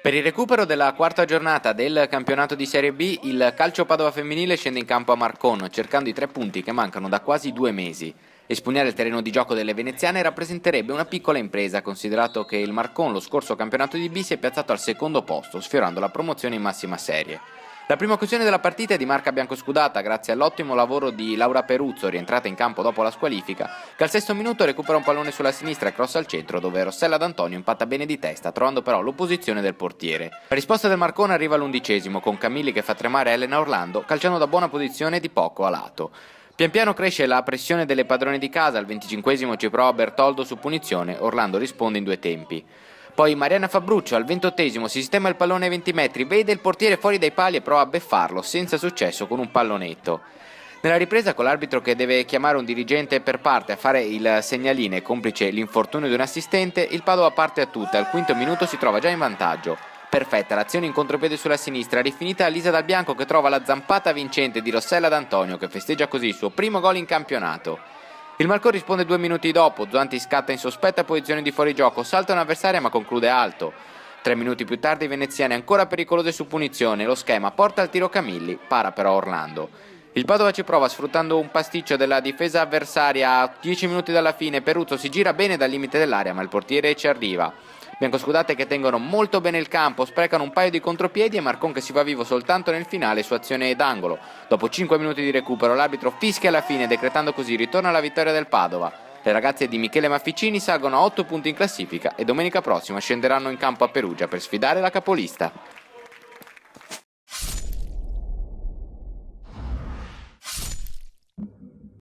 Per il recupero della quarta giornata del campionato di Serie B, il Calcio Padova femminile scende in campo a Marcon, cercando i 3 punti che mancano da quasi 2 mesi. Espugnare il terreno di gioco delle veneziane rappresenterebbe una piccola impresa, considerato che il Marcon lo scorso campionato di B si è piazzato al secondo posto, sfiorando la promozione in massima serie. La prima occasione della partita è di marca biancoscudata grazie all'ottimo lavoro di Laura Peruzzo, rientrata in campo dopo la squalifica, che al 6° minuto recupera un pallone sulla sinistra e cross al centro, dove Rossella D'Antonio impatta bene di testa, trovando però l'opposizione del portiere. La risposta del Marcone arriva all'11° con Camilli che fa tremare Elena Orlando, calciando da buona posizione di poco a lato. Pian piano cresce la pressione delle padrone di casa, al 25° ci prova Bertoldo su punizione, Orlando risponde in 2 tempi. Poi Mariana Fabruccio al 28° si sistema il pallone ai 20 metri, vede il portiere fuori dai pali e prova a beffarlo, senza successo con un pallonetto. Nella ripresa, con l'arbitro che deve chiamare un dirigente per parte a fare il segnaline, complice l'infortunio di un assistente, il Padova parte a tutta, al 5° minuto si trova già in vantaggio. Perfetta l'azione in contropiede sulla sinistra, rifinita Lisa Dal Bianco che trova la zampata vincente di Rossella D'Antonio, che festeggia così il suo primo gol in campionato. Il Marcon risponde 2 minuti dopo, Zuanti scatta in sospetta posizione di fuorigioco, salta un'avversaria ma conclude alto. 3 minuti più tardi i veneziani ancora pericolose su punizione, lo schema porta al tiro Camilli, para però Orlando. Il Padova ci prova sfruttando un pasticcio della difesa avversaria a 10 minuti dalla fine, Peruzzo si gira bene dal limite dell'area ma il portiere ci arriva. Biancoscudate che tengono molto bene il campo, sprecano un paio di contropiedi e Marcon che si va vivo soltanto nel finale su azione d'angolo. Dopo 5 minuti di recupero l'arbitro fischia alla fine, decretando così ritorno alla vittoria del Padova. Le ragazze di Michele Mafficini salgono a 8 punti in classifica e domenica prossima scenderanno in campo a Perugia per sfidare la capolista.